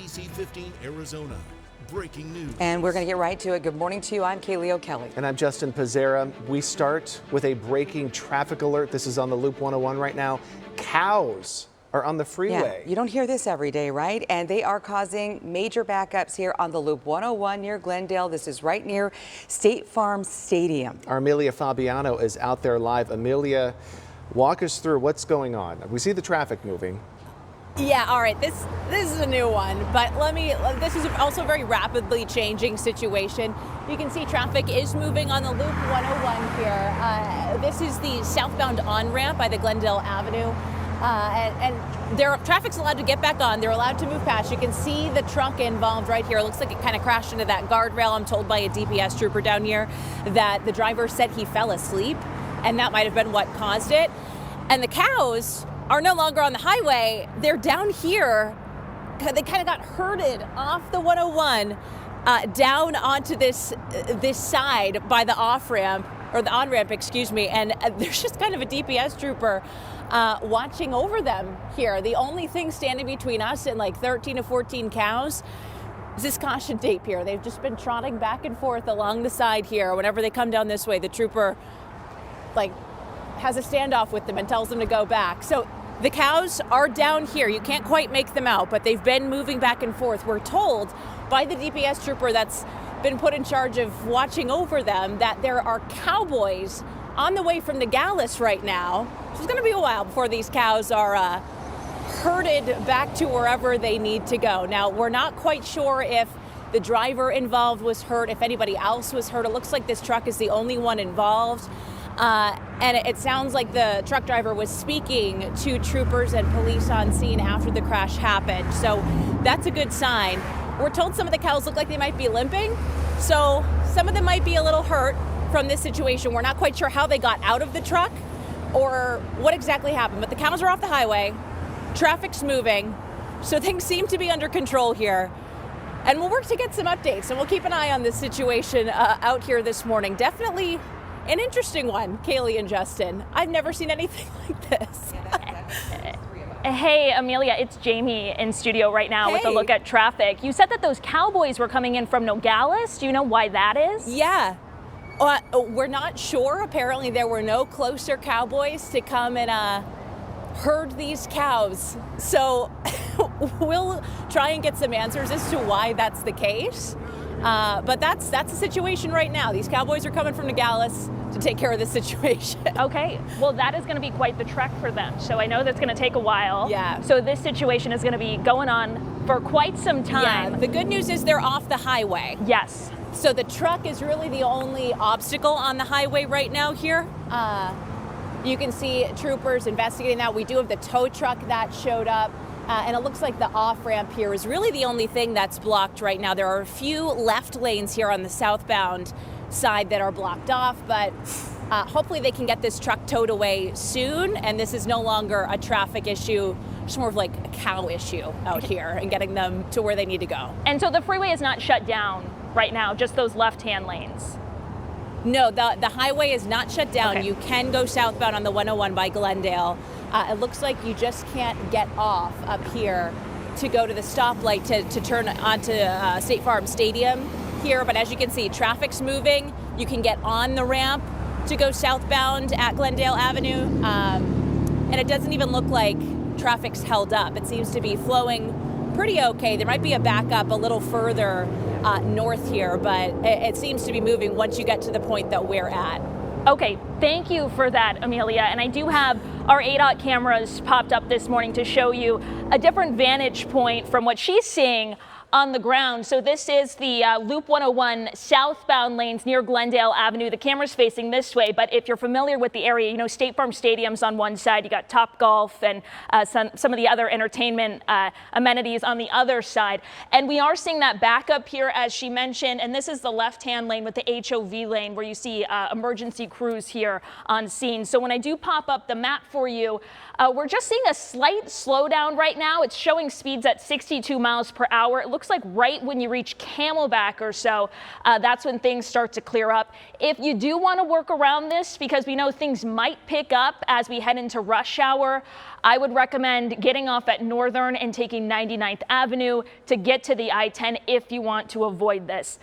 ABC15 Arizona. Breaking news. And we're going to get right to it. Good morning to you. I'm Kaylee O'Kelly. And I'm Justin Pizzera. We start with a breaking traffic alert. This is on the Loop 101 right now. Cows are on the freeway. Yeah, you don't hear this every day, right? And they are causing major backups here on the Loop 101 near Glendale. This is right near State Farm Stadium. Our Amelia Fabiano is out there live. Amelia, walk us through what's going on. We see the traffic moving. Yeah, all right, this is a new one, but this is also a very rapidly changing situation. You can see traffic is moving on the Loop 101 here. This is the southbound on-ramp by the Glendale Avenue, and traffic's allowed to get back on. They're allowed to move past. You can see the truck involved right here. It looks like it kind of crashed into that guardrail. I'm told by a DPS trooper down here that the driver said he fell asleep, and that might have been what caused it. And the cows are no longer on the highway. They're down here. They kind of got herded off the 101 down onto this side by the off-ramp, or the on-ramp, excuse me, and there's just kind of a DPS trooper watching over them here. The only thing standing between us and like 13 to 14 cows is this caution tape here. They've just been trotting back and forth along the side here. Whenever they come down this way, the trooper has a standoff with them and tells them to go back. So the cows are down here. You can't quite make them out, but they've been moving back and forth. We're told by the DPS trooper that's been put in charge of watching over them that there are cowboys on the way from Nogales right now. So it's going to be a while before these cows are herded back to wherever they need to go. Now, we're not quite sure if the driver involved was hurt, if anybody else was hurt. It looks like this truck is the only one involved. And it sounds like the truck driver was speaking to troopers and police on scene after the crash happened. So that's a good sign. We're told some of the cows look like they might be limping. So some of them might be a little hurt from this situation. We're not quite sure how they got out of the truck or what exactly happened, but the cows are off the highway. Traffic's moving. So things seem to be under control here. And we'll work to get some updates, and we'll keep an eye on this situation out here this morning. Definitely an interesting one, Kaylee and Justin. I've never seen anything like this. Hey, Amelia, it's Jamie in studio right now with a look at traffic. You said that those cowboys were coming in from Nogales. Do you know why that is? Yeah. We're not sure. Apparently there were no closer cowboys to come and herd these cows. So we'll try and get some answers as to why that's the case. But that's the situation right now. These cowboys are coming from Nogales to take care of this situation. Okay, well that is going to be quite the trek for them. So I know that's going to take a while. Yeah. So this situation is going to be going on for quite some time. Yeah, the good news is they're off the highway. Yes. So the truck is really the only obstacle on the highway right now here. You can see troopers investigating that. We do have the tow truck that showed up. And it looks like the off-ramp here is really the only thing that's blocked right now. There are a few left lanes here on the southbound side that are blocked off, but hopefully they can get this truck towed away soon, and this is no longer a traffic issue, just more of like a cow issue out here and getting them to where they need to go. And so the freeway is not shut down right now, just those left-hand lanes? No, the highway is not shut down. Okay. You can go southbound on the 101 by Glendale. It looks like you just can't get off up here to go to the stoplight to turn onto State Farm Stadium here. But as you can see, traffic's moving. You can get on the ramp to go southbound at Glendale Avenue. And it doesn't even look like traffic's held up. It seems to be flowing pretty okay. There might be a backup a little further north here, but it seems to be moving once you get to the point that we're at. Okay, thank you for that, Amelia. And I do have our ADOT cameras popped up this morning to show you a different vantage point from what she's seeing on the ground. So this is the Loop 101 southbound lanes near Glendale Avenue. The camera's facing this way, but if you're familiar with the area, you know State Farm Stadium's on one side, you got Top Golf and some of the other entertainment amenities on the other side. And we are seeing that backup here, as she mentioned, and this is the left-hand lane with the HOV lane where you see emergency crews here on scene. So when I do pop up the map for you, we're just seeing a slight slowdown right now. It's showing speeds at 62 miles per hour. It looks looks like right when you reach Camelback or so, that's when things start to clear up. If you do want to work around this, because we know things might pick up as we head into rush hour, I would recommend getting off at Northern and taking 99th Avenue to get to the I-10 if you want to avoid this.